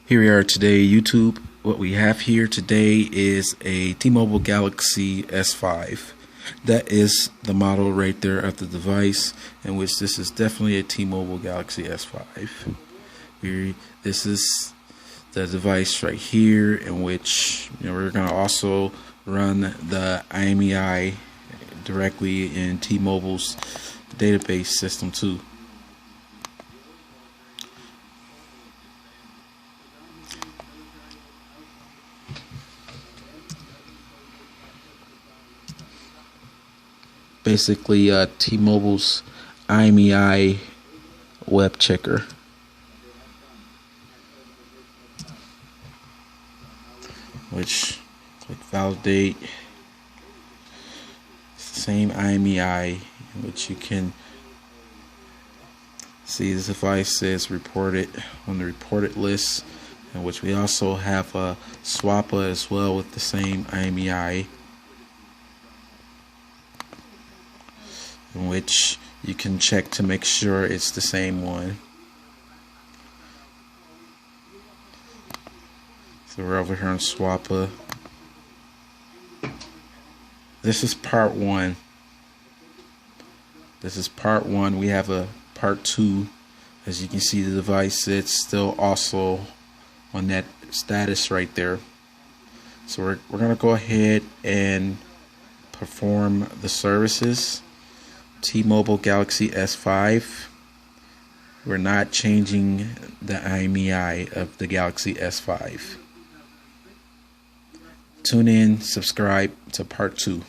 Here we are today, YouTube. What we have here today is a T-Mobile Galaxy S5. That is the model right there of the device, in which this is definitely a T-Mobile Galaxy S5. This is the device right here, in which we're going to also run the Imei directly in T-Mobile's database system too. Basically, T-Mobile's Imei web checker, which click validate. It's the same Imei, which you can see this device says reported on the reported list, in which we also have a swapper as well with the same Imei, in which you can check to make sure it's the same one. So we're over here on Swapper. This is part one. We have a part two. As you can see, the device is still also on that status right there. So we're gonna go ahead and perform the services. T-Mobile Galaxy S5. We're not changing the Imei of the Galaxy S5. Tune in, subscribe to part 2.